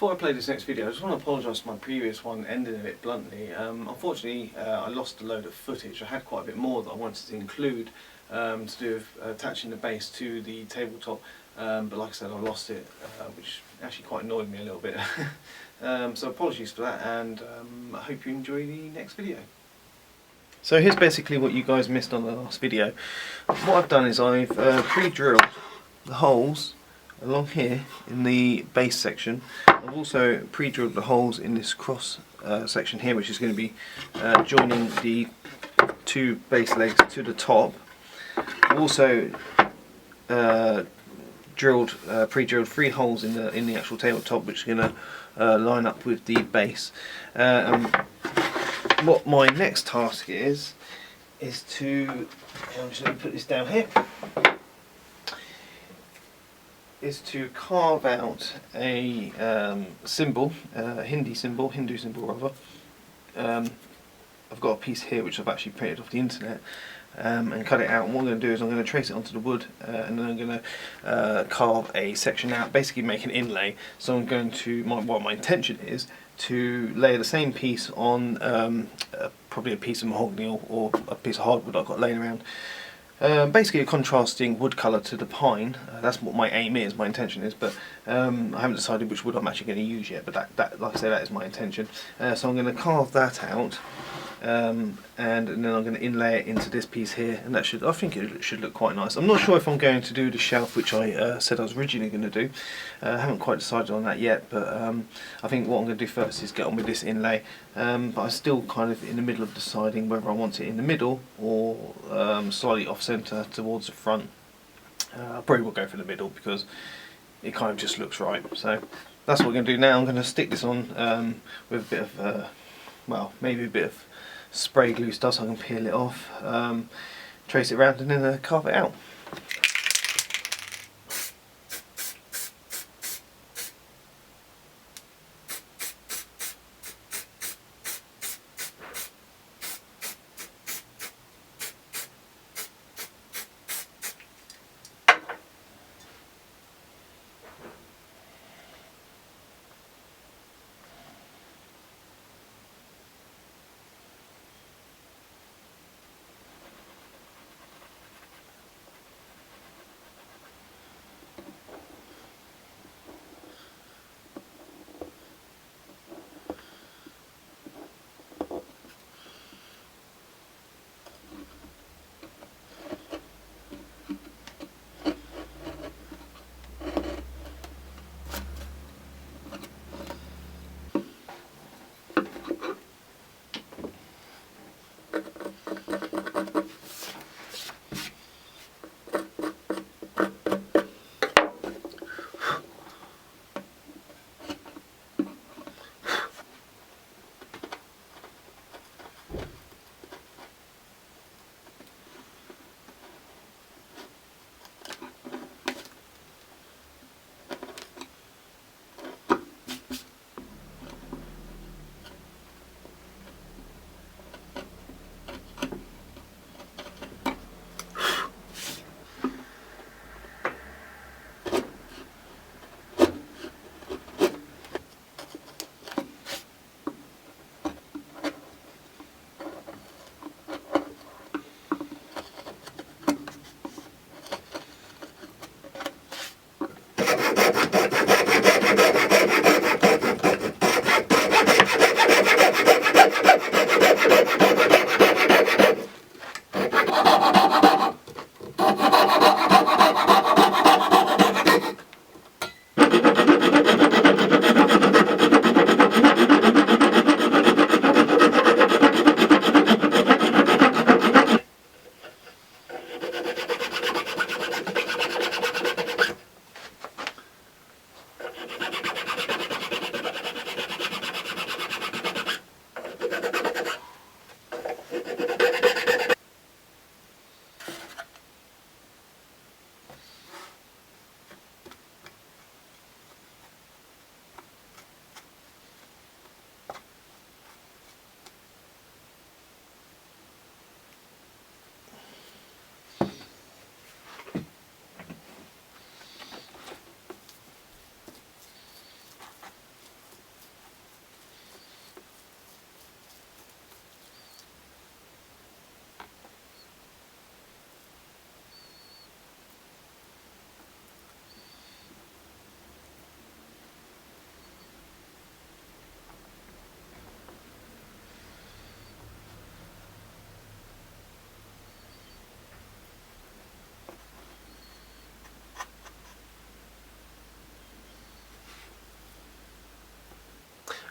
Before I play this next video, I just want to apologise for my previous one ending a bit bluntly. Unfortunately, I lost a load of footage. I had quite a bit more that I wanted to include to do with attaching the base to the tabletop, but like I said, I lost it, which actually quite annoyed me a little bit. So apologies for that, and I hope you enjoy the next video. So here's basically what you guys missed on the last video. What I've done is I've pre-drilled the holes along here in the base section. I've also pre-drilled the holes in this cross section here, which is going to be joining the two base legs to the top. I've also pre-drilled 3 holes in the actual tabletop, which is going to line up with the base. What my next task is to, I'm just going to put this down here, is to carve out a symbol, Hindu symbol rather. I've got a piece here which I've actually printed off the internet, and cut it out. And what I'm going to do is I'm going to trace it onto the wood, and then I'm going to carve a section out, basically make an inlay. So I'm going to, what my intention is to lay the same piece on probably a piece of mahogany or a piece of hardwood I've got laying around. Basically a contrasting wood colour to the pine. That's what my aim is, my intention is, but I haven't decided which wood I'm actually going to use yet, but that, like I say, that is my intention. So I'm going to carve that out, and then I'm going to inlay it into this piece here, and that should, I think it should look quite nice. I'm not sure if I'm going to do the shelf which I said I was originally going to do. I haven't quite decided on that yet, but I think what I'm going to do first is get on with this inlay, but I'm still kind of in the middle of deciding whether I want it in the middle or slightly off centre towards the front. I probably will go for the middle because it kind of just looks right. So that's what we're going to do now. I'm going to stick this on with a bit of, well, maybe a bit of spray glue stuff so I can peel it off, trace it around, and then carve it out.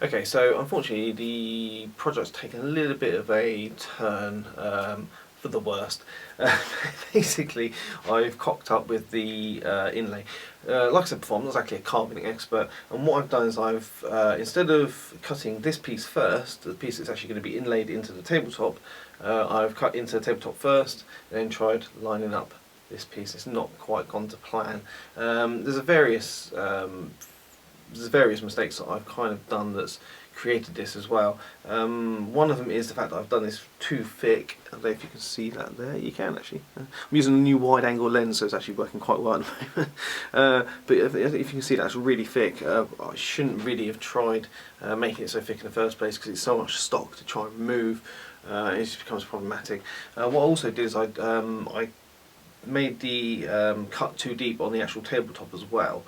Okay, so unfortunately the project's taken a little bit of a turn for the worst. Basically, I've cocked up with the inlay. Like I said before, I'm not exactly a carving expert, and what I've done is I've, instead of cutting this piece first, the piece that's actually going to be inlaid into the tabletop, I've cut into the tabletop first, and then tried lining up this piece. It's not quite gone to plan. There's various mistakes that I've kind of done that's created this as well. One of them is the fact that I've done this too thick. I don't know if you can see that there. You can actually. I'm using a new wide angle lens, so it's actually working quite well at the moment. But if you can see, that's really thick. I shouldn't really have tried making it so thick in the first place, because it's so much stock to try and remove. It just becomes problematic. What I also did is I made the cut too deep on the actual tabletop as well.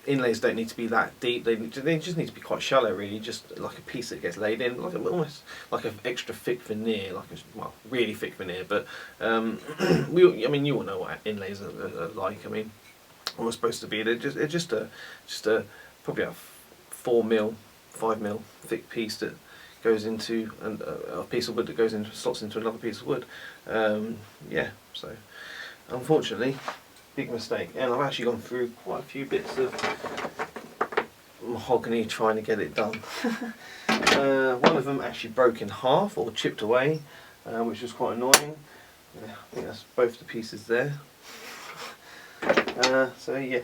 Inlays don't need to be that deep, they just need to be quite shallow really, just like a piece that gets laid in, like almost like an extra thick veneer, like a, well, really thick veneer, but I mean, you all know what inlays are like. I mean, what it's supposed to be, they're just a probably a 4mm, 5mm thick piece that goes into, and a piece of wood that goes into, slots into another piece of wood. Yeah, so unfortunately, big mistake, and I've actually gone through quite a few bits of mahogany trying to get it done. One of them actually broke in half or chipped away, which was quite annoying. I think that's both the pieces there. So yeah,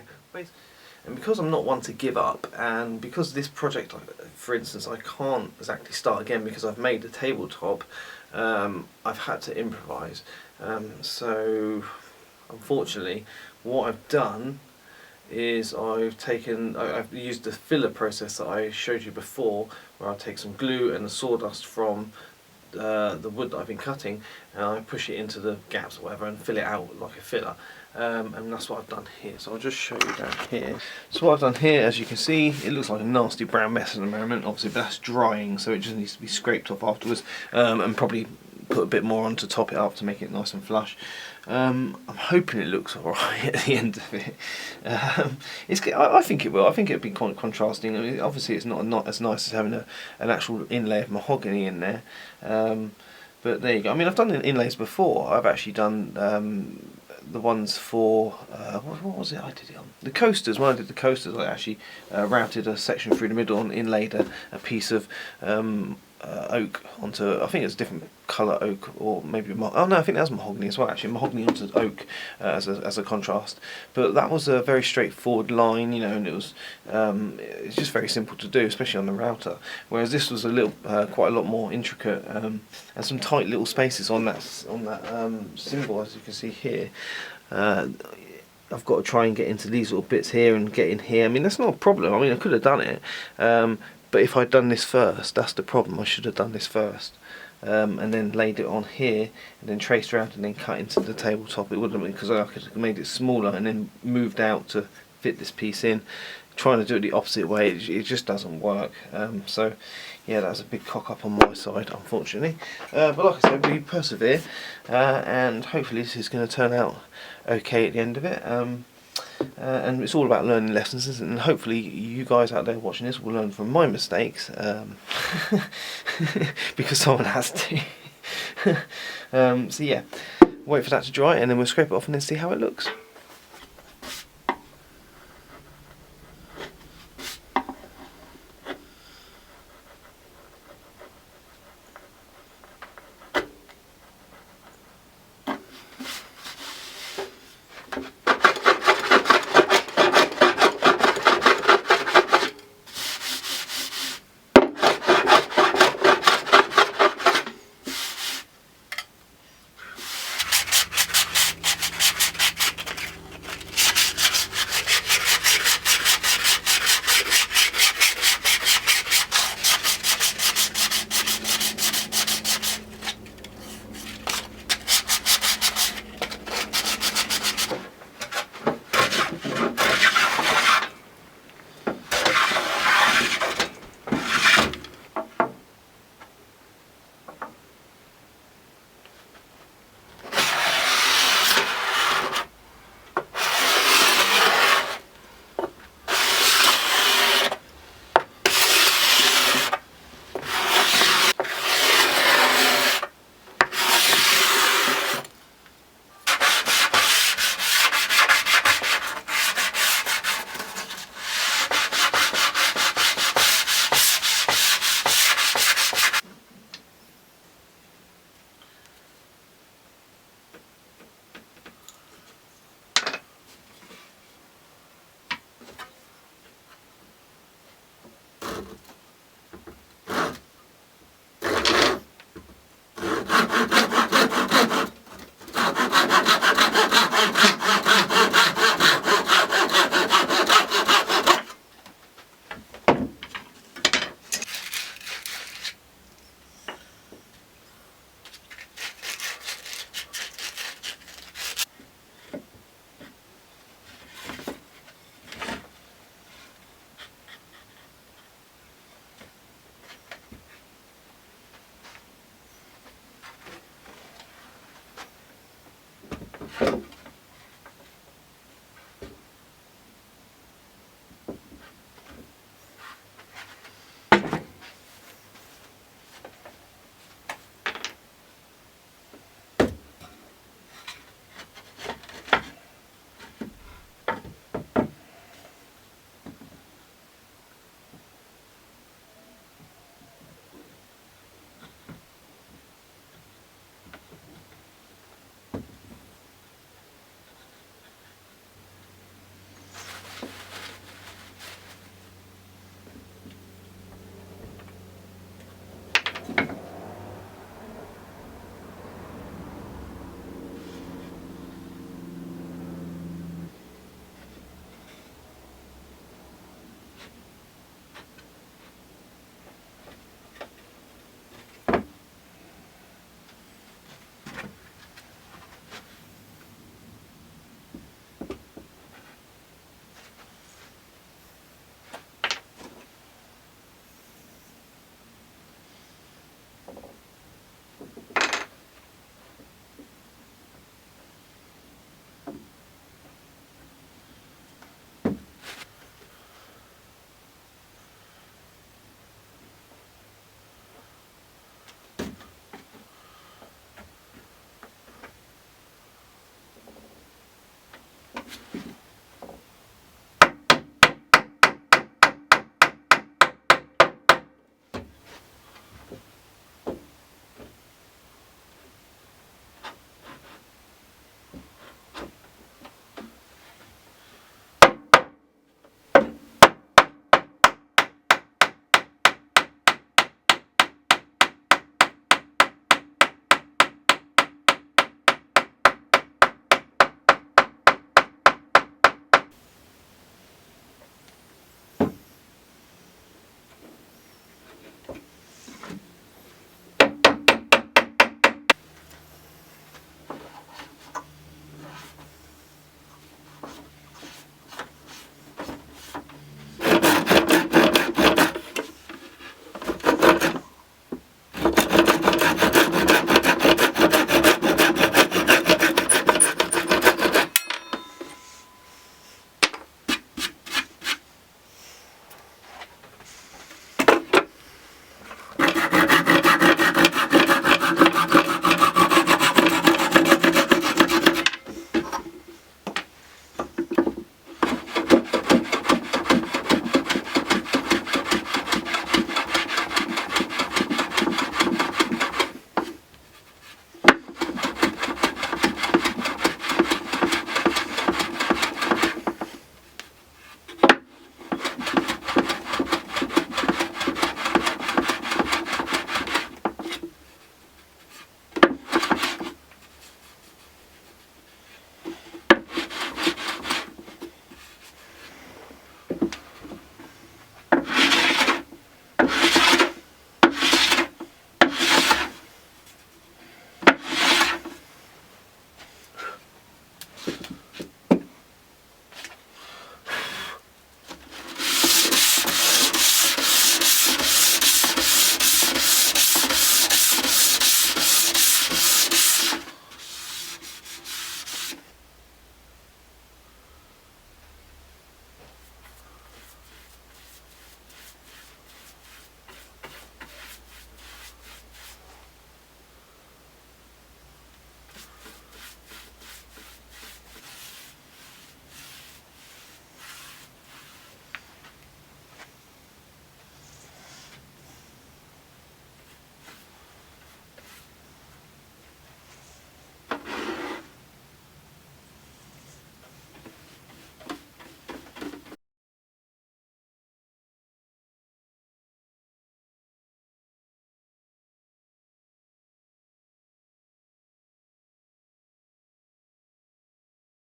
and because I'm not one to give up, and because this project, for instance, I can't exactly start again because I've made the tabletop, I've had to improvise. So unfortunately, what I've done is I've used the filler process that I showed you before, where I take some glue and the sawdust from the wood that I've been cutting, and I push it into the gaps or whatever and fill it out like a filler. And that's what I've done here. So I'll just show you down here. So what I've done here, as you can see, it looks like a nasty brown mess at the moment, obviously, but that's drying, so it just needs to be scraped off afterwards, and probably put a bit more on to top it up to make it nice and flush. I'm hoping it looks alright at the end of it. I think it will. I think it'll be quite contrasting. I mean, obviously it's not as nice as having an actual inlay of mahogany in there. But there you go. I mean, I've done inlays before. I've actually done the ones for what was it I did it on? The coasters. When I did the coasters, I actually routed a section through the middle and inlaid a piece of oak onto, I think it's a different colour oak, or maybe oh no, I think that was mahogany as well, actually, mahogany onto oak as a contrast. But that was a very straightforward line, you know, and it's just very simple to do, especially on the router. Whereas this was quite a lot more intricate, and some tight little spaces on that symbol, as you can see here. I've got to try and get into these little bits here and get in here. I mean, that's not a problem. I mean, I could have done it. But if I'd done this first, that's the problem. I should have done this first, and then laid it on here, and then traced around and then cut into the tabletop. It wouldn't have been, because I could have made it smaller and then moved out to fit this piece in. Trying to do it the opposite way, it just doesn't work. So yeah, that's a big cock up on my side, unfortunately. But like I said, we persevere, and hopefully this is going to turn out okay at the end of it. And it's all about learning lessons, isn't it? And hopefully you guys out there watching this will learn from my mistakes, because someone has to. So yeah, wait for that to dry and then we'll scrape it off and then see how it looks.